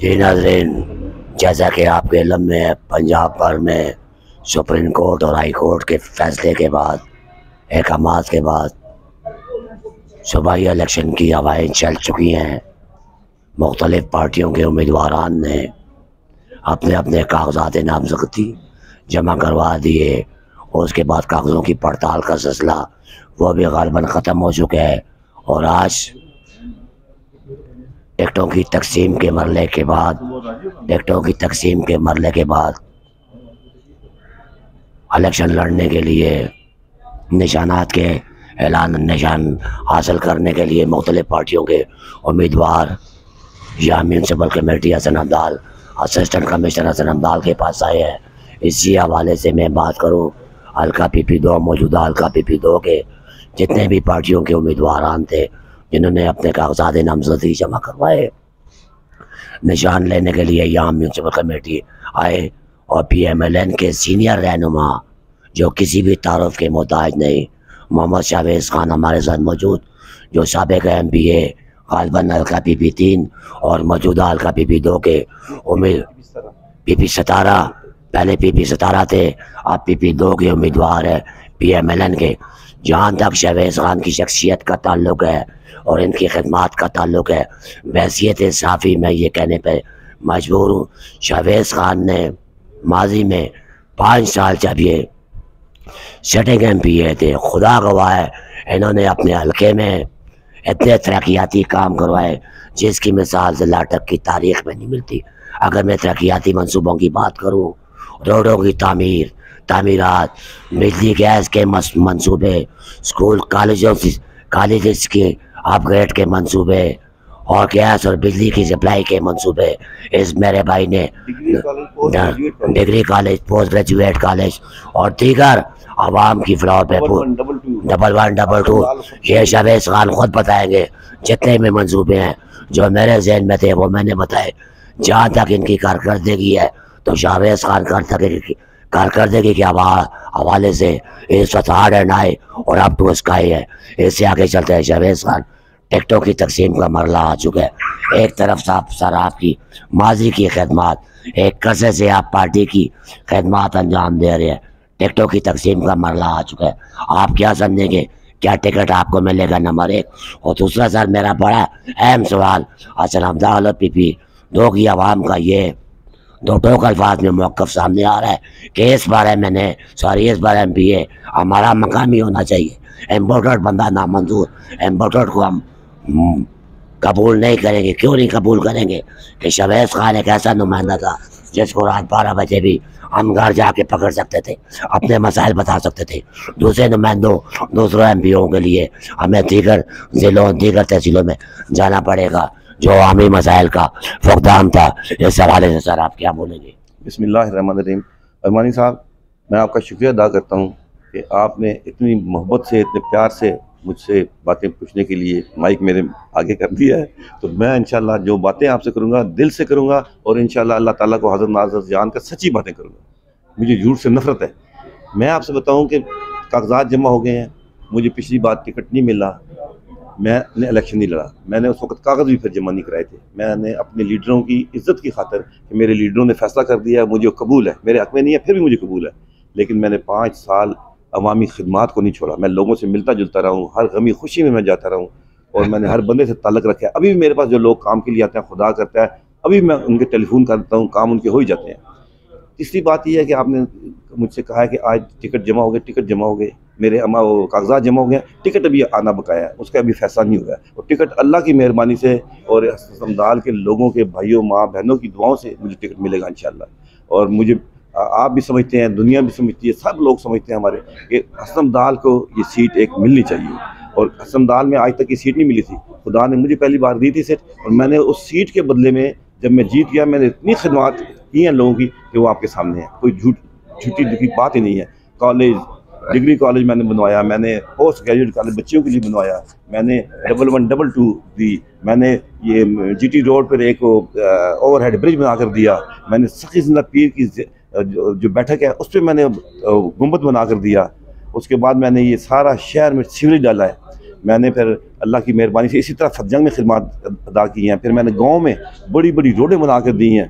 जी नाज़रीन, जैसा कि आपके इल्म में है, पंजाब भर में सुप्रीम कोर्ट और हाई कोर्ट के फैसले के बाद, अहकामात के बाद सूबाई इलेक्शन की हवाएं चल चुकी हैं। मुख्तलिफ पार्टियों के उम्मीदवारान ने अपने अपने कागजात नामजदगी जमा करवा दिए और उसके बाद कागज़ों की पड़ताल का सिलसिला वो भी ग़ालिबन ख़त्म हो चुका है। और आज टिकटों की तकसीम के मरले के बाद इलेक्शन लड़ने के लिए निशानात के निशान हासिल करने के लिए मुख्तलिफ पार्टियों के उम्मीदवार या municipal committee Hasan Abdal, assistant commissioner Hasan Abdal के पास आए हैं। इसी हवाले से मैं बात करूं, हल्का PP2 मौजूदा हल्का PP2 के जितने भी पार्टियों के उम्मीदवार थे जिन्होंने अपने कागजात नामजदगी जमा करवाए, निशान लेने के लिए यहाँ म्यूनसिपल कमेटी आए और PMLN के सीनियर रहनुमा जो किसी भी तारुफ के मोहताज नहीं, मोहम्मद शावेज़ खान हमारे साथ मौजूद, जो साबिक़ MPA ग़ालिबन हल्का PP3 और मौजूदा हल्का PP2 के PP17, पहले PP17 थे, अब PP2 के उम्मीदवार है PMLN के। जहाँ तक शावेज़ खान की शख्सियत का ताल्लुक़ है और इनकी खिदमात का ताल्लुक़ है, बहैसियत साफ़ी मैं ये कहने पर मजबूर हूँ, शावेज़ खान ने माजी में 5 साल जब ये सिटिंग MPA थे, खुदा गवाह है इन्होंने अपने हल्के में इतने तरक्याती काम करवाए जिसकी मिसाल ज़िला तक की तारीख़ में नहीं मिलती। अगर मैं तरक्याती मंसूबों की बात करूँ, रोडों की तामीरात, बिजली गैस के मंसूबे, स्कूल कॉलेज के अपग्रेड के मंसूबे और गैस और बिजली की सप्लाई के मंसूबे इस मेरे भाई ने degree college, post graduate college और दीगर आवाम की फ्लोर पे 1122 ये शावेज़ खान खुद बताएंगे। जितने भी मंसूबे हैं जो मेरे जहन में थे वो मैंने बताए। जहाँ तक इनकी कारकर्दगी है तो शावेज़ खान कारकर्दगी के हवाले से इस वक्त हार्ड एंड हाई और अप टू स्काई है। इससे आगे चलते हैं, शावेज़ खान टिकटों की तकसीम का मरला आ चुका है। एक तरफ सर आपकी माजी की खिदमात, एक कसे से आप पार्टी की खिदमात अंजाम दे रहे हैं, टिकटों की तकसीम का मरला आ चुका है। आप क्या समझेंगे, क्या टिकट आपको मिलेगा? नंबर 1। और दूसरा सर मेरा बड़ा अहम सवाल हसन अब्दाल और PP2 की आवाम का ये दो टोक अल्फाज में मौक़िफ़ सामने आ रहा है कि इस बार MPA हमारा मकामी होना चाहिए, इम्पोर्टेड बंदा नामंजूर, इम्पोर्टेड को हम कबूल नहीं करेंगे। क्यों नहीं कबूल करेंगे कि शावेज़ खान एक ऐसा नुमाइंदा था जिसको रात 12 बजे भी हम घर जाके पकड़ सकते थे, अपने मसाइल बता सकते थे। दूसरे नुमाइंदों, दूसरों MPO के लिए हमें दीगर ज़िलों, दीगर तहसीलों में जाना पड़ेगा जो आमी मसाइल का फुकदान था। इस हवाले से सर आप क्या बोलेंगे? बिस्मिल्लाहिर्रहमानिर्रहीम। अरमानी साहब, मैं आपका शुक्रिया अदा करता हूँ कि आपने इतनी मोहब्बत से, इतने प्यार से मुझसे बातें पूछने के लिए माइक मेरे आगे कर दिया है। तो मैं इंशाल्लाह जो बातें आपसे करूँगा दिल से करूँगा और इंशाल्लाह अल्लाह ताला को हज़रत नाज़र जान कर सच्ची बातें करूँगा। मुझे झूठ से नफ़रत है। मैं आपसे बताऊँ कि कागजात जमा हो गए हैं, मुझे पिछली बार टिकट नहीं मिला, मैंने इलेक्शन नहीं लड़ा, मैंने उस वक्त कागज़ भी फिर जमा नहीं कराए थे। मैंने अपने लीडरों की इज़्ज़त की खातिर कि मेरे लीडरों ने फैसला कर दिया, मुझे कबूल है, मेरे हक़ में नहीं है फिर भी मुझे कबूल है, लेकिन मैंने 5 साल अवामी खिदमात को नहीं छोड़ा। मैं लोगों से मिलता जुलता रहा हूँ, हर गमी खुशी में मैं जाता रहा हूँ और मैंने हर बंदे से ताल्लुक़ रखा है। अभी भी मेरे पास जो लोग काम के लिए आते हैं, खुदा करता है, अभी मैं उनके टेलीफोन करता हूँ, काम उनके हो ही जाते हैं। तीसरी बात यह है कि आपने मुझसे कहा है कि आज टिकट जमा हो गए, मेरे कागजात जमा हो गए, टिकट अभी आना बकाया है, उसका अभी फैसला नहीं हुआ है। और टिकट अल्लाह की मेहरबानी से और समदाल के लोगों के भाइयों माँ बहनों की दुआओं से मुझे टिकट मिलेगा इंशाअल्लाह। और मुझे आप भी समझते हैं, दुनिया भी समझती है, सब लोग समझते हैं हमारे कि हसन दाल को ये सीट एक मिलनी चाहिए और हसन दाल में आज तक ये सीट नहीं मिली थी। खुदा ने मुझे पहली बार दी थी सीट और मैंने उस सीट के बदले में जब मैं जीत गया, मैंने इतनी खिदमत की हैं लोगों की कि वो आपके सामने है, कोई झूठी की बात ही नहीं है। कॉलेज, डिग्री कॉलेज मैंने बनवाया, मैंने पोस्ट ग्रेजुएट कॉलेज बच्चियों के लिए बनवाया, मैंने 1122 दी, मैंने ये GT रोड पर एक ओवरहेड ब्रिज बना कर दिया, मैंने सखी ज़िंदा पीर की जो बैठक है उस पर मैंने गुंबद बना कर दिया। उसके बाद मैंने ये सारा शहर में सीवरेज डाला है। मैंने फिर अल्लाह की मेहरबानी से इसी तरह फतजंग में खिदमत अदा की हैं। फिर मैंने गाँव में बड़ी बड़ी रोडें बना कर दी हैं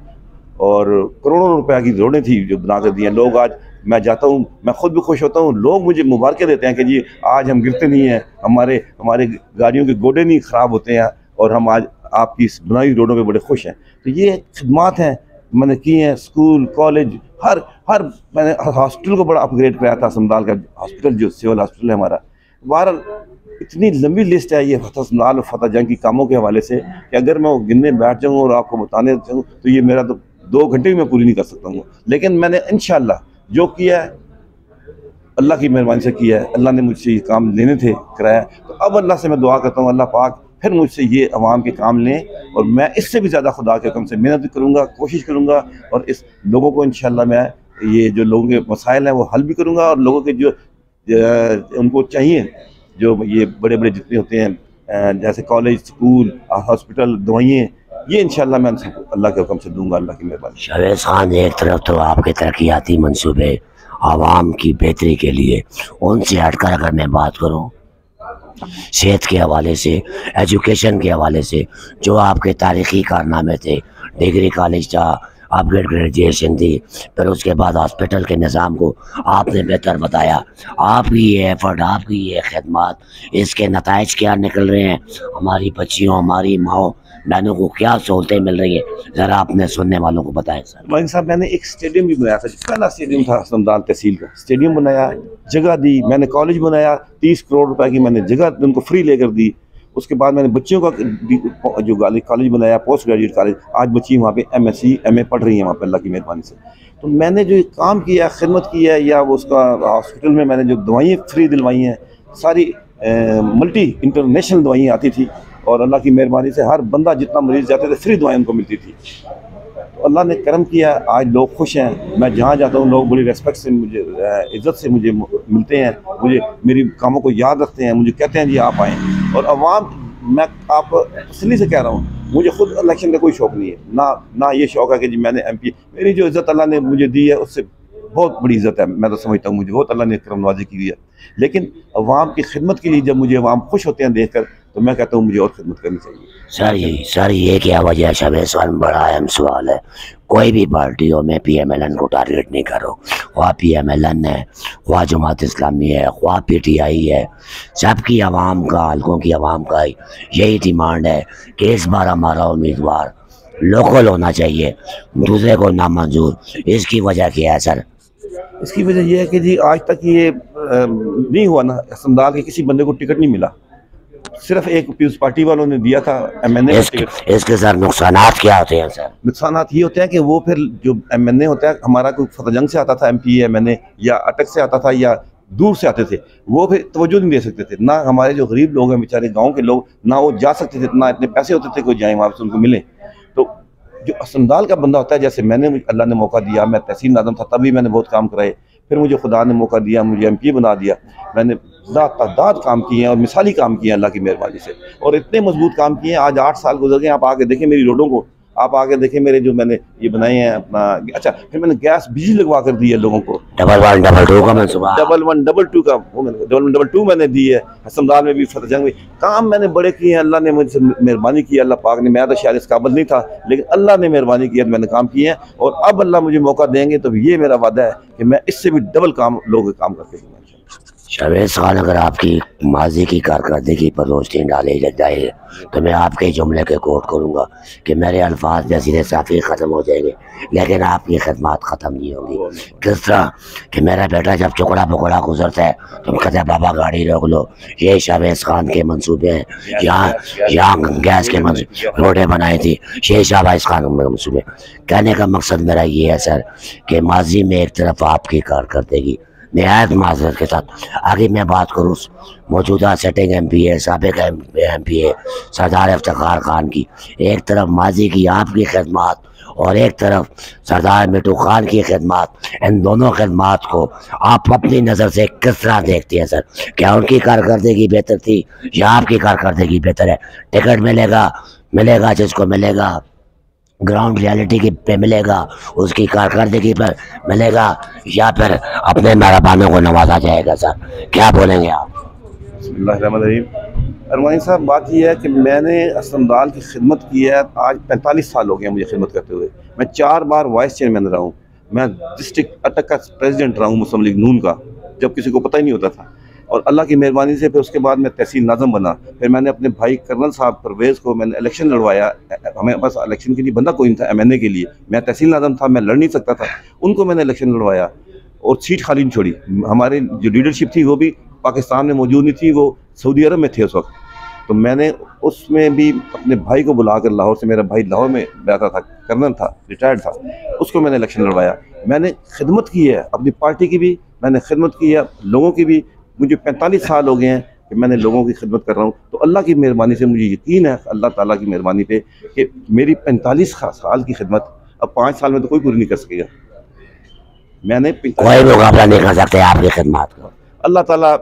और करोड़ों रुपए की रोडें थी जो बना कर दी हैं। लोग आज मैं जाता हूँ, मैं खुद भी खुश होता हूँ, लोग मुझे मुबारकें देते हैं कि जी आज हम गिरते नहीं हैं, हमारे गाड़ियों के गोडे नहीं ख़राब होते हैं और हम आज आपकी इस बनाई रोडों पे बड़े खुश हैं। तो ये खिदमात हैं मैंने की हैं। स्कूल कॉलेज हर मैंने हॉस्पिटल को बड़ा अपग्रेड कराया था। समदाल का हॉस्पिटल जो सिविल हॉस्पिटल है हमारा, बहरहाल इतनी लंबी लिस्ट है ये समदाल और फतह जंग की कामों के हवाले से कि अगर मैं वो गिनने बैठ जाऊँ और आपको बताने चाहूँ तो ये मेरा तो 2 घंटे भी मैं पूरी नहीं कर सकता हूँ। लेकिन मैंने इंशाअल्लाह जो किया है अल्लाह की मेहरबानी से किया है। अल्लाह ने मुझसे ये काम लेने थे कराया, तो अब अल्लाह से मैं दुआ करता हूँ अल्लाह पाक फिर मुझसे ये अवाम के काम लें और मैं इससे भी ज़्यादा खुदा के हुक्म से मेहनत भी करूँगा, कोशिश करूँगा और इस लोगों को इंशाअल्लाह मैं ये जो लोगों के मसाइल हैं वो हल भी करूँगा और लोगों के जो उनको चाहिए जो ये बड़े बड़े जितने होते हैं जैसे कॉलेज स्कूल हॉस्पिटल दवाइयाँ, ये इंशाअल्लाह मैं अल्लाह के हुक्म से दूंगा, अल्लाह की मेहरबानी। शहवेज़ खान, एक तरफ तो आपके तरक्याती मंसूबे आवाम की बेहतरी के लिए, उनसे हटकर अगर मैं बात करूं सेहत के हवाले से, एजुकेशन के हवाले से, जो आपके तारीख़ी कारनामे थे, डिग्री कॉलेज था, अपग्रेड ग्रेजुएशन थी, फिर उसके बाद हॉस्पिटल के निज़ाम को आपने बेहतर बताया। आपकी ये एफ़र्ट, आपकी ये खिदमत, इसके नताइज क्या निकल रहे हैं, हमारी बच्चियों हमारी माओ बहनों को क्या सहूलतें मिल रही है, ज़रा अपने सुनने वालों को बताएं सर। माइन साहब, मैंने एक स्टेडियम भी बनाया था, पहला स्टेडियम था समदाल तहसील का, स्टेडियम बनाया, जगह दी, मैंने कॉलेज बनाया, 30 करोड़ रुपए की मैंने जगह उनको फ्री लेकर दी। उसके बाद मैंने बच्चियों का जो कॉलेज बनाया, पोस्ट ग्रेजुएट कॉलेज, आज बच्ची वहाँ पे MSc MA पढ़ रही हैं वहाँ पे अल्लाह की मेहरबानी से। तो मैंने जो काम किया, खिदमत की है, या वो उसका हॉस्पिटल में मैंने जो दवाइयाँ फ्री दिलवाई हैं, सारी मल्टी इंटरनेशनल दवाइयाँ आती थी और अल्लाह की मेहरबानी से हर बंदा जितना मरीज़ जाते थे फ्री दवाएँ उनको मिलती थी। तो अल्लाह ने करम किया, आज लोग खुश हैं। मैं जहाँ जाता हूँ लोग बड़ी रेस्पेक्ट से मुझे, इज़्ज़त से मुझे मिलते हैं, मुझे मेरी कामों को याद रखते हैं, मुझे कहते हैं जी आप आएँ। और अवाम, मैं आप तसल्ली से कह रहा हूँ, मुझे खुद इलेक्शन का कोई शौक़ नहीं है, ना ये शौक़ है कि जी मैंने MP, मेरी जो इज़्ज़त अल्लाह ने मुझे दी है उससे बहुत बड़ी इज़्ज़त है। मैं तो समझता हूँ मुझे बहुत अल्लाह ने करम नवाज़ी की है। लेकिन अवाम की खिदमत के लिए जब मुझे अवाम खुश होते हैं देख कर, तो मैं कहता हूँ मुझे और खिदमत करनी चाहिए। सर ये क्या वजह है? शहवेज़ खान, बड़ा अहम सवाल है। कोई भी पार्टियों में PMLN को टारगेट नहीं करो, ख्वाह PMLN है, ख्वाह जमात इस्लामी है, ख्वाह PTI है, सबकी आवाम का, हल्कों की आवाम का यही डिमांड है कि इस बार हमारा उम्मीदवार लोकल होना चाहिए, दूसरे को नामंजूर। इसकी वजह क्या है सर? इसकी वजह यह है कि जी आज तक ये नहीं हुआ ना, समदाल के किसी बंदे को टिकट नहीं मिला, सिर्फ एक पीपल्स पार्टी वालों ने दिया था MNA। इसके सर नुकसानात क्या होते हैं सर? नुकसानात ये होते हैं कि वो फिर जो MNA होता है, हमारा कोई फतह जंग से आता था MP MNA, या अटक से आता था, या दूर से आते थे, वो फिर तवज्जो नहीं दे सकते थे। ना हमारे जो गरीब लोग हैं बेचारे गाँव के लोग, ना वो जा सकते थे, ना इतने पैसे होते थे कोई जाए वहाँ से उनको मिले। तो जो समदाल का बंदा होता है, जैसे मैंने, अल्लाह ने मौका दिया, मैं तहसील नाज़िम था तभी मैंने बहुत काम कराए, फिर मुझे खुदा ने मौका दिया, मुझे MP बना दिया, मैंने तादाद काम किए हैं और मिसाली काम किए हैं अल्लाह की मेहरबानी से, और इतने मजबूत काम किए हैं। आज 8 साल गुजर गए, आप आके देखें मेरी रोडों को, आप आके देखें मेरे जो मैंने ये बनाए हैं अपना। अच्छा, फिर मैंने गैस बिजली लगवा कर दी है लोगों को, 1122 का मनसूबा, 1122 का, 1122 मैंने दी है। समदाल में भी, फतह जंग में काम मैंने बड़े किए हैं, अल्लाह ने मुझसे मेहरबानी की, अल्लाह पाक ने। मैं तो शायद इस काबिल नहीं था, लेकिन अल्लाह ने मेहरबानी की, मैंने काम किए हैं, और अब अल्लाह मुझे मौका देंगे तो ये मेरा वादा है कि मैं इससे भी डबल काम लोगों के काम करके दूँगा। शहवेज़ खान, अगर आपकी माजी की कारकर्दगी पर रोशनी डाली जाए तो मैं आपके जुमले के कोट करूँगा कि मेरे अल्फाज जैसे साफ़ी ख़त्म हो जाएंगे, लेकिन आपकी खिदमत ख़त्म नहीं होगी। किस तरह कि मेरा बेटा जब चुकड़ा पकड़ा गुजरता है तुम कहते हैं बाबा गाड़ी रोक लो, ये शहवेज़ खान के मंसूबे हैं, यहाँ गैस के रोडें बनाई थी, ये शहवेज़ खान के मंसूबे। कहने का मकसद मेरा ये है सर कि माजी में एक तरफ आपकी कारकर्दगी नहायत माजरत के साथ, आगे मैं बात करूँ मौजूदा सेटिंग MP साबिक MP सरदार इफ्तिखार खान की, एक तरफ माजी की आपकी खिदमत और एक तरफ सरदार मिट्टू खान की खिदमत, इन दोनों खिदमत को आप अपनी नज़र से किस तरह देखते हैं सर? क्या उनकी कारकर्दगी बेहतर थी या आपकी कारकर्दगी बेहतर है? टिकट मिलेगा जिसको मिलेगा, ग्राउंड रियलिटी की पे मिलेगा, उसकी कारकर्दगी पर मिलेगा, या फिर अपने मेहरबानों को नवाजा जाएगा सर? क्या बोलेंगे आप? बिस्मिल्लाहिर्रहमानिर्रहीम। अरमानी साहब, बात यह है कि मैंने असलमदाल की खिदमत की है, आज 45 साल हो गए मुझे खिदमत करते हुए। मैं 4 बार वाइस चेयरमैन रहा हूँ, मैं डिस्ट्रिक्ट अटक का प्रेसिडेंट रहा हूँ मुस्लिम लीग नून का, जब किसी को पता ही नहीं होता था। और अल्लाह की मेहरबानी से फिर उसके बाद मैं तहसील नाज़म बना। फिर मैंने अपने भाई कर्नल साहब परवेज़ को मैंने इलेक्शन लड़वाया। हमें बस इलेक्शन के लिए बंदा कोई नहीं था, MNA के लिए। मैं तहसील नाज़म था, मैं लड़ नहीं सकता था, उनको मैंने इलेक्शन लड़वाया और सीट खाली नहीं छोड़ी। हमारी जो लीडरशिप थी वो भी पाकिस्तान में मौजूद नहीं थी, वो सऊदी अरब में थे उस वक्त। तो मैंने उसमें भी अपने भाई को बुलाकर, लाहौर से मेरा भाई लाहौर में रहता था, कर्नल था, रिटायर्ड था, उसको मैंने इलेक्शन लड़वाया। मैंने खिदमत की है अपनी पार्टी की भी, मैंने खिदमत की है लोगों की भी। मुझे 45 साल हो गए हैं कि मैंने लोगों की खिदमत कर रहा हूँ। तो अल्लाह की मेहरबानी से मुझे यकीन है, अल्लाह ताला की मेहरबानी पे, कि मेरी 45 साल की खिदमत अब 5 साल में तो कोई पूरी नहीं कर सकेगा। मैंने कोई मुकाबला नहीं कर सकते आपकी खिदमत को। अल्लाह ताला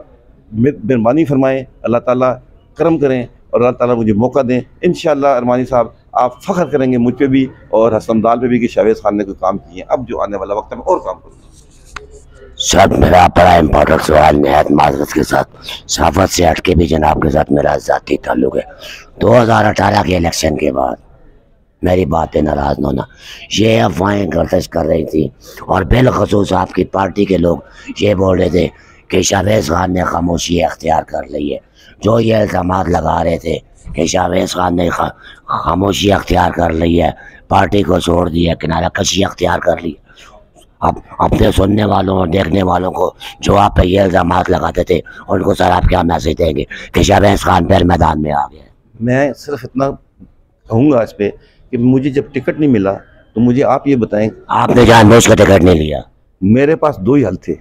मेहरबानी फरमाए, अल्लाह ताला करम करें और अल्लाह ताला मुझे मौका दें। इंशाअल्लाह अरमानी साहब, आप फ़ख्र करेंगे मुझ पे भी और हसनमदाल पे भी कि शावेज़ खान ने कोई काम किए हैं। अब जो आने वाला वक्त है मैं और काम करूँगा। सर, मेरा बड़ा इम्पोर्टेंट सवाल नहायत माज़रत के साथ, सहाफ़त से हट के भी जनाब के साथ मेरा ज़ाती ताल्लुक़ है। 2018 के इलेक्शन के बाद मेरी बात पे नाराज़ न होना, ये अफवाहें गर्दिश कर रही थी और बिलखसूस आपकी पार्टी के लोग ये बोल रहे थे कि शावेज़ खान ने खामोशी अख्तियार कर ली है। जो ये इल्ज़ामात लगा रहे थे कि शावेज़ खान ने खामोशी अख्तियार कर ली है, पार्टी को छोड़ दिया, किनारा कशी अख्तियार कर ली। अब अपने सुनने वालों और देखने वालों को जो आप पे ये इल्ज़ामात लगाते थे, उनको सर आप क्या मैसेज देंगे कि शावेज़ खान फिर मैदान में आ गया? मैं सिर्फ इतना कहूँगा इस पर कि मुझे जब टिकट नहीं मिला तो मुझे आप ये बताएं, आपने जानबूझ कर टिकट नहीं लिया? मेरे पास 2 ही हल थे।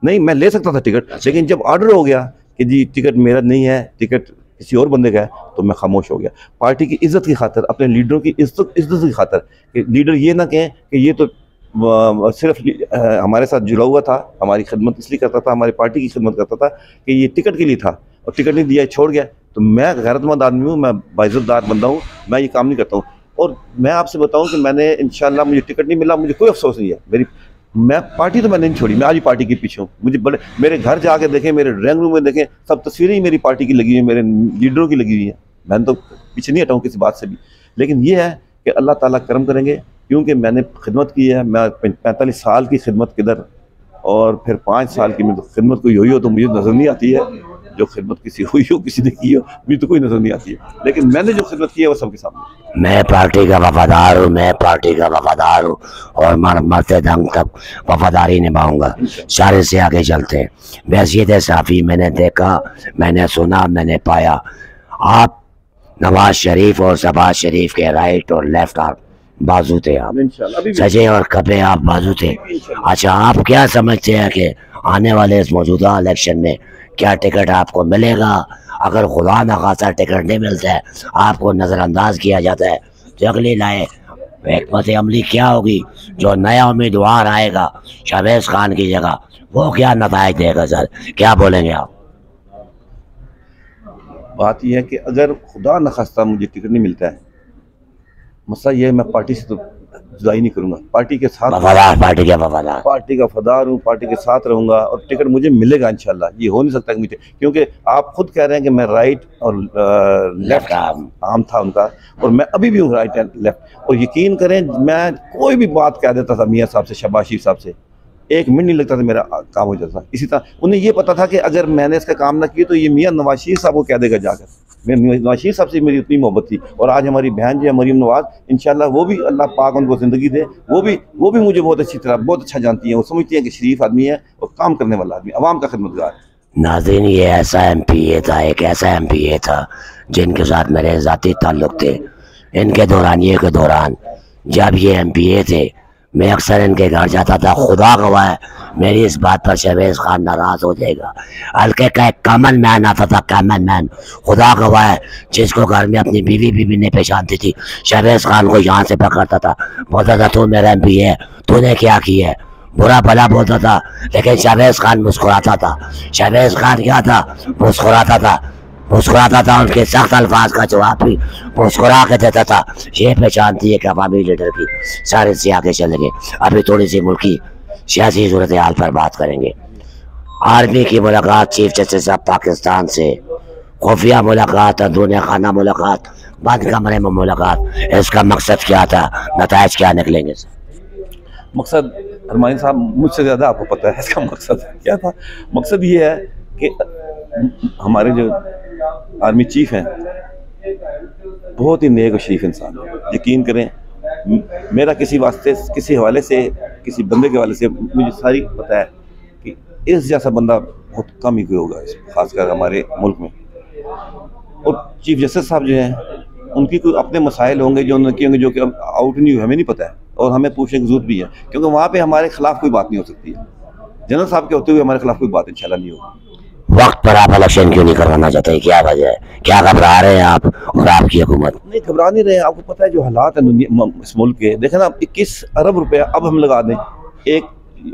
नहीं, मैं ले सकता था टिकट, लेकिन जब ऑर्डर हो गया कि जी टिकट मेरा नहीं है, टिकट किसी और बंदे का है, तो मैं खामोश हो गया। पार्टी की इज्जत की खातर, अपने लीडरों की इज्जत की खातर, कि लीडर ये ना कहें कि ये तो सिर्फ हमारे साथ जुड़ा हुआ था, हमारी खिदमत इसलिए करता था, हमारी पार्टी की खिदमत करता था, कि ये टिकट के लिए था और टिकट नहीं दिया, छोड़ गया। तो मैं गैरतमंद आदमी हूँ, मैं बाइज़्ज़तदार बंदा हूँ, मैं ये काम नहीं करता हूँ। और मैं आपसे बताऊँ कि मैंने इंशाल्लाह, मुझे टिकट नहीं मिला, मुझे कोई अफसोस नहीं है। मैं पार्टी तो मैंने नहीं छोड़ी, मैं आज भी पार्टी के पीछे हूँ। मुझे बड़े, मेरे घर जाके देखें, मेरे ड्राइंग रूम में देखें, सब तस्वीरें ही मेरी पार्टी की लगी हुई हैं, मेरे लीडरों की लगी हुई हैं। मैंने तो पीछे नहीं हटाऊँ किसी बात से भी। लेकिन ये है कि अल्लाह ताला करम करेंगे, क्योंकि मैंने खिदमत की है। मैं 45 साल की खिदमत किधर, और फिर 5 साल की खिदमत कोई हुई हो तो मुझे नज़र नहीं आती है। जो खिदमत किसी हुई हो, किसी ने की हो, मुझे तो कोई नज़र नहीं आती है। लेकिन मैंने जो खिदमत की है वो सबके सामने। मैं पार्टी का वफादार हूँ, मैं पार्टी का वफादार हूँ और मरते दम तक वफादारी निभाऊंगा। सारे से आगे चलते हैं। वैसियत साफ़ी, मैंने देखा, मैंने सुना, मैंने पाया, आप नवाज शरीफ और शहबाज शरीफ के राइट और लेफ्ट आर्म बाजू थे, आप सजे और खबे आप बाजू थे। अच्छा, आप क्या समझते हैं कि आने वाले इस मौजूदा इलेक्शन में क्या टिकट आपको मिलेगा? अगर खुदा न खासा टिकट नहीं मिलता है, आपको नज़रअंदाज किया जाता है, तो अगली लाए हिकमत अमली क्या होगी? जो नया उम्मीदवार आएगा शावेज़ खान की जगह, वो क्या नताइज देगा? सर क्या बोलेंगे आप? बात यह है कि अगर खुदा न खास्ता मुझे टिकट नहीं मिलता है, मसला ये है, मैं पार्टी से तो जुदाई नहीं करूँगा, पार्टी के साथ, वफादार, पार्टी का वफादार, पार्टी का वफादार हूँ, पार्टी के साथ रहूँगा और टिकट मुझे मिलेगा इंशाल्लाह। ये हो नहीं सकता कि मुझे, क्योंकि आप खुद कह रहे हैं कि मैं राइट और लेफ्ट आर्म था उनका, और मैं अभी भी हूँ राइट एंड लेफ्ट। और यकीन करें, मैं कोई भी बात कह देता था मियाँ साहब से, शहबाज शरीफ साहब से, 1 मिनट नहीं लगता था, मेरा काम हो जाता था। इसी तरह उन्हें ये पता था कि अगर मैंने इसका काम ना किया तो ये मियाँ नवाज शरीफ साहब को कह देगा जाकर। मैं नवाज शरीफ साहब से मेरी उतनी मोहब्बत थी। और आज हमारी बहन जो है मरीम नवाज, इंशाल्लाह वो भी अल्लाह पाक उनको ज़िंदगी दे, वो भी मुझे बहुत अच्छी तरह, बहुत अच्छा जानती हैं। वो समझती हैं कि शरीफ आदमी है और काम करने वाला आदमी, अवाम का खिदमतगार है। नाज़रीन, ये ऐसा MPA था, एक ऐसा MPA था जिनके साथ मेरे ज़ाती ताल्लुक़ थे। इनके दौरानिए के दौरान जब ये MPA थे, मैं अक्सर इनके घर जाता था। खुदा गवाह है, मेरी इस बात पर शावेज़ खान नाराज़ हो जाएगा। हल्के का एक कॉमन मैन आता था, कॉमन मैन, खुदा गवाह है, जिसको घर में अपनी बीवी नहीं पहचानती थी, शावेज़ खान को यहाँ से पकड़ता था, बोलता था तू मेरा MPA है, तूने क्या किया है, बुरा भला बोलता था। लेकिन शावेज़ खान मुस्कुराता था। शावेज़ खान क्या था? मुस्कुराता था, मुस्कुराता था। उनके सख्त अल्फाज का जवाब भी मुस्कुरा के देता था। ये पहचानती है कि अवामी लीडर की। सारे से आगे चलेंगे। अभी थोड़ी सी मुल्की सियासी सूरत हाल पर बात करेंगे। आर्मी की मुलाकात चीफ जस्टिस ऑफ पाकिस्तान से खुफिया मुलाकात, दुनिया खाना मुलाकात, बंद कमरे में मुलाकात, इसका मकसद क्या था, नताइज क्या निकलेंगे सर? मकसद अरमानी साहब मुझसे ज़्यादा आपको पता है इसका मकसद क्या था। मकसद ये है कि हमारे जो आर्मी चीफ हैं बहुत ही नेक और शरीफ इंसान है। यकीन करें, मेरा किसी वास्ते, किसी हवाले से, किसी बंदे के हवाले से मुझे सारी पता है कि इस जैसा बंदा बहुत कम ही कोई होगा, खासकर हमारे मुल्क में। और चीफ जस्टिस साहब जो हैं उनकी कोई अपने मसाइल होंगे जो उनके होंगे, जो कि आउट नहीं हुए, हमें नहीं पता है और हमें पूछने की जरूरत भी है, क्योंकि वहाँ पे हमारे खिलाफ कोई बात नहीं हो सकती है। जनरल साहब के होते हुए हमारे खिलाफ कोई बात इंशाल्लाह नहीं होगी। वक्त पर आप इलेक्शन क्यों नहीं करवाना चाहते, क्या वजह है, क्या घबरा रहे हैं आप और आपकी हुकूमत? नहीं, घबरा नहीं रहे। आपको पता है जो हालात है दुनिया इस मुल्क के, देखें ना, 21 अरब रुपया अब हम लगा दें एक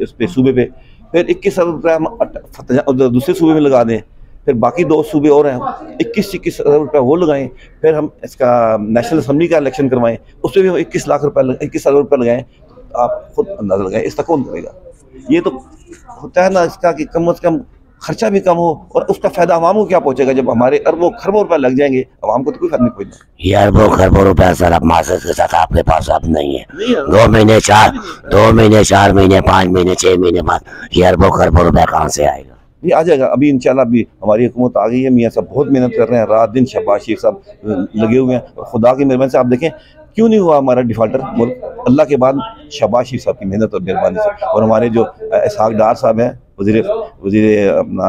इस पे सूबे पे, फिर 21 अरब रुपया हम दूसरे सूबे में लगा दें, फिर बाकी 2 सूबे और हैं, 21 अरब रुपया वो लगाएं, फिर हम इसका नेशनल असम्बली का इलेक्शन करवाएं, उस पर भी हम 21 अरब रुपया लगाएं। आप खुद अंदाजा लगाएं, इसका कौन करेगा? ये तो होता है ना इसका कि कम से कम खर्चा भी कम हो और उसका फायदा आवाम को क्या पहुंचेगा। जब हमारे अरबों खरबों रुपए लग जाएंगे, आवाम को तो कोई फायदा नहीं पहुंचना। ये अरबों खरबों रुपया सर अब मासस के साथ आपके पास अब नहीं है। 2 महीने 4 महीने 5 महीने 6 महीने बाद ये अरबों खरबों रुपया कहाँ से आएगा? ये आ जाएगा अभी इंशाल्लाह। अभी हमारी हुकूमत आ गई है, मियाँ साहब बहुत मेहनत कर रहे हैं, रात दिन शहबाज शरीफ साहब लगे हुए हैं। और खुदा की मेहरबानी से आप देखें क्यों नहीं हुआ हमारा डिफाल्टर मुल्क, अल्लाह के बाद शहबाज शरीफ साहब की मेहनत और मेहरबानी से। और हमारे जो इसहाक डार साहब हैं वजीर अपना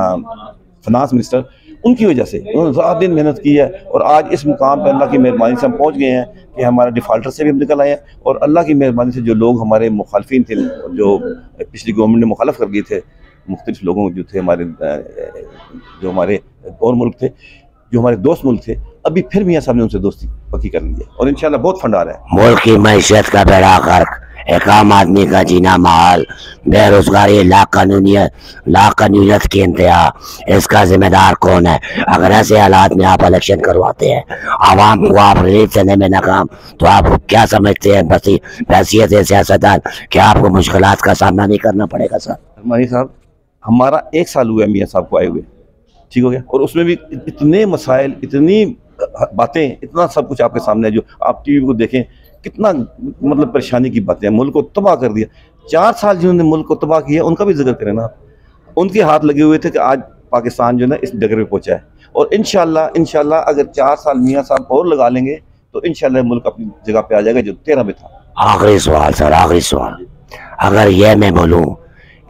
फाइनेंस मिनिस्टर, उनकी वजह से उन्होंने रात दिन मेहनत की है और आज इस मुकाम पर अल्लाह की मेहरबानी से हम पहुँच गए हैं कि हमारा डिफाल्टर से भी हम निकल आए हैं। और अल्लाह की मेहरबानी से जो लोग हमारे मुखालफिन थे, जो पिछली गवर्नमेंट ने मुखालफ कर दिए थे, मुख्तलिफ लोगों जो थे हमारे, जो हमारे और मुल्क थे, जो हमारे दोस्त मुल्क थे, अभी फिर मियाँ साहब ने उनसे दोस्ती पक्की कर ली है और इंशाल्लाह बहुत फंड आ रहा है। मुल्क की मैशत का बेड़ा गर्क, एक आम आदमी का जीना महाल, बेरोजगारी, लाकानूनियत की इंतहा, इसका जिम्मेदार कौन है? अगर ऐसे हालात में आप इलेक्शन करवाते हैं, आवाम को आप रिलीफ देने में नाकाम, तो आप क्या समझते हैं बहसियत सियासतदान, क्या आपको मुश्किलात का सामना नहीं करना पड़ेगा सर? अरमानी साहब, हमारा 1 साल हुआ है मियाँ साहब को आए हुए, ठीक हो गया, और उसमें भी इतने मसाइल, इतनी बातें, इतना सब कुछ आपके सामने है। जो आप टीवी को देखें, कितना मतलब परेशानी की बातें हैं, मुल्क को तबाह कर दिया। 4 साल जिन्होंने मुल्क को तबाह किया उनका भी जिक्र करें ना। उनके हाथ लगे हुए थे कि आज पाकिस्तान जो है ना इस डगर पे पहुंचा है। और इंशाल्लाह अगर 4 साल मियाँ साहब और लगा लेंगे तो इंशाल्लाह मुल्क अपनी जगह पे आ जाएगा जो 13 में था। आखिरी सवाल सर, आखिरी सवाल, अगर ये मैं बोलूँ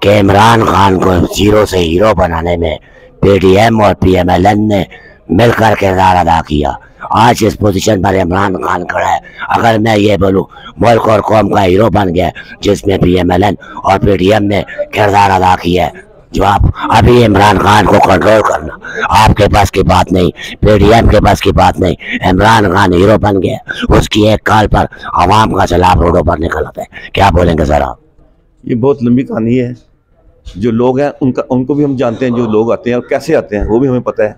कि इमरान खान को जीरो से हीरो बनाने में PDM और PMLN ने मिलकर किरदार अदा किया, आज इस पोजीशन पर इमरान खान खड़ा है, अगर मैं ये बोलूँ मुल्क और कौम का हीरो बन गया जिसमें PMLN और PDM ने किरदार अदा किया है, जो आप अभी इमरान खान को कंट्रोल करना आपके पास की बात नहीं, PDM के पास की बात नहीं, इमरान खान हीरो बन गया, उसकी एक कॉल पर आवाम का सैलाब रोडों पर निकल आता है, क्या बोलेंगे सर आप? ये बहुत लंबी कहानी है। जो लोग हैं उनको भी हम जानते हैं, जो लोग आते हैं और कैसे आते हैं वो भी हमें पता है।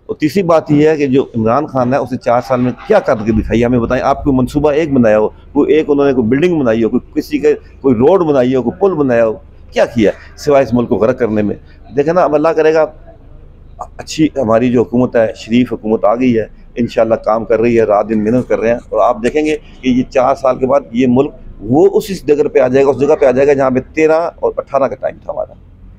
और तीसरी बात यह है कि जो इमरान खान है उसने 4 साल में क्या करके दिखाई, हमें बताएं। आप कोई मनसूबा एक बनाया हो, कोई एक उन्होंने कोई बिल्डिंग बनाई हो, कोई रोड बनाई हो, कोई पुल बनाया हो, क्या किया सिवाय इस मुल्क को गर्क करने में? देखें ना, अब अल्लाह करेगा अच्छी हमारी जो हुकूमत है, शरीफ हुकूमत आ गई है, इंशाल्लाह काम कर रही है, रात दिन मेहनत कर रहे हैं। और आप देखेंगे कि ये 4 साल के बाद ये मुल्क वो उस जगह पे आ जाएगा, उस जगह पे आ जाएगा जहाँ पे 13 और 18 का टाइम था हमारा,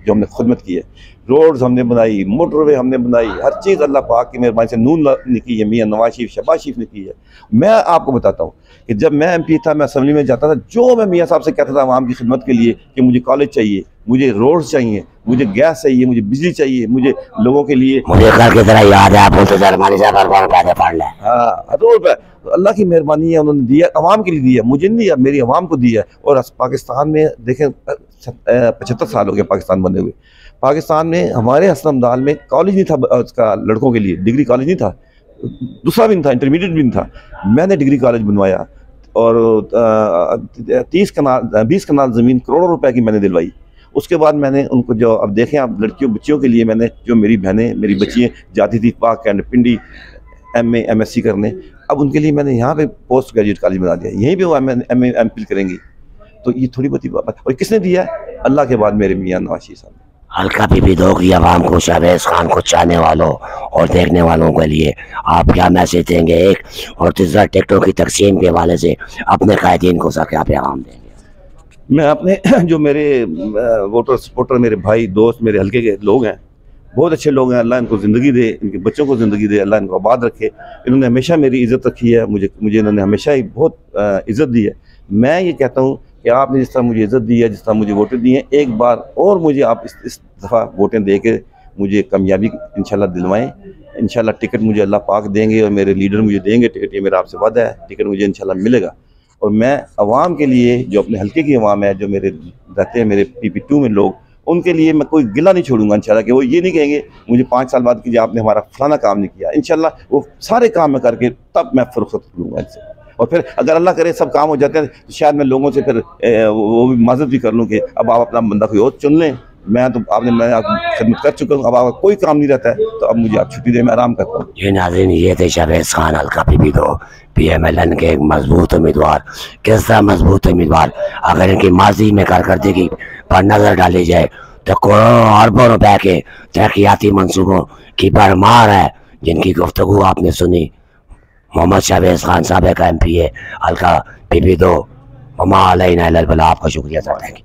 जो हमने खुदमत की है। रोड्स हमने बनाई, मोटरवे हमने बनाई, हर चीज़ अल्लाह पाक की मेहरबानी से नून ने की है, मियाँ नवाज शरीफ, शहबाज शरीफ ने की है। मैं आपको बताता हूँ कि जब मैं MP था, मैं असम्बली में जाता था, जो मैं मियाँ साहब से कहता था आवाम की खिदमत के लिए कि मुझे कॉलेज चाहिए, मुझे रोड्स चाहिए, मुझे गैस चाहिए, मुझे बिजली चाहिए, मुझे लोगों के लिए, मुझे कल की तरह याद है आप बोलते थे अरमानी साहब अरबान पैसे पढ़ लें। हाँ, हज़ार रुपये अल्लाह की मेहरबानी है, उन्होंने दिया, आवाम के लिए दिया, मुझे नहीं दिया, मेरी आवाम को दिया। और पाकिस्तान में देखें 75 साल हो गए पाकिस्तान बने हुए। पाकिस्तान में हमारे हसन अब्दाल में कॉलेज नहीं था उसका, लड़कों के लिए डिग्री कॉलेज नहीं था, दूसरा भी नहीं था, इंटरमीडिएट भी नहीं था। मैंने डिग्री कॉलेज बनवाया और 20 कनाल ज़मीन करोड़ों रुपए की मैंने दिलवाई। उसके बाद मैंने उनको, जो अब देखें आप, लड़कियों बच्चियों के लिए मैंने, जो मेरी बहनें, मेरी बच्चियाँ जाती थी पाक एंड पिंडी MA MSc करने, अब उनके लिए मैंने यहाँ पे पोस्ट ग्रेजुएट कॉलेज बना दिया, यहीं पे वो MA MPhil करेंगी। तो ये थोड़ी बहुत बात, और किसने दिया? अल्लाह के बाद मेरे मियाँ नवाज शरीफ साहब। हल्का पीपी दो की आवाम को, शहबाज खान को चाहने वालों और देखने वालों के लिए आप क्या मैसेज देंगे? एक और तीसरा, टिकटों की तकसीम के हवाले से अपने कायदीन को सर क्या पैगाम देंगे? मैं अपने जो मेरे वोटर सपोर्टर, मेरे भाई दोस्त, मेरे हल्के के लोग हैं, बहुत अच्छे लोग हैं, अल्लाह इनको ज़िंदगी दे, इनके बच्चों को ज़िंदगी दे, अल्लाह इनको आबाद रखे। इन्होंने हमेशा मेरी इज़्ज़त रखी है, मुझे इन्होंने हमेशा ही बहुत इज़्ज़त दी है। मैं ये कहता हूँ कि आपने जिस तरह मुझे इज़्ज़त दी है, जिस तरह मुझे वोटें दी हैं, एक बार और मुझे आप इस दफ़ा वोटें दे के मुझे कामयाबी इंशाल्लाह दिलवाएँ। इंशाल्लाह टिकट मुझे अल्लाह पाक देंगे और मेरे लीडर मुझे देंगे टिकट, ये मेरा आपसे वादा है, टिकट मुझे इंशाल्लाह मिलेगा। और मैं अवाम के लिए, जो अपने हल्के की अवाम है, जो मेरे रहते हैं मेरे PP2 में लोग, उनके लिए मैं कोई गिला नहीं छोड़ूंगा इंशाल्लाह, कि वो ये नहीं कहेंगे मुझे 5 साल बाद कि आपने हमारा फलाना काम नहीं किया। इंशाल्लाह वो सारे काम मैं करके तब मैं फुर्सत लूँगा इनसे। और फिर अगर अल्लाह करे सब काम हो जाते हैं तो शायद मैं लोगों से फिर वो भी माजरत भी कर लूँ कि अब आप अपना बंदा कोई और चुन लें। मैं खिदमत कर चुका हूँ, अब आपका कोई काम नहीं रहता है तो अब मुझे आप छुट्टी दें, मैं आराम करता हूँ। ये नाज़रीन, ये थे शहबाज खान हल्का PP2 PMLN के एक मजबूत उम्मीदवार। किस तरह मजबूत उम्मीदवार? अगर इनकी माजी में कारकर्दगी पर नजर डाली जाए तो करोड़ों अरबों रुपए के तरक्याती मंसूबों की भरमार है, जिनकी गुफ्तगू आपने सुनी। मोहम्मद शहबाज खान साहब का MPA हल्का PP2। आपका शुक्रिया सर, थैंक यू।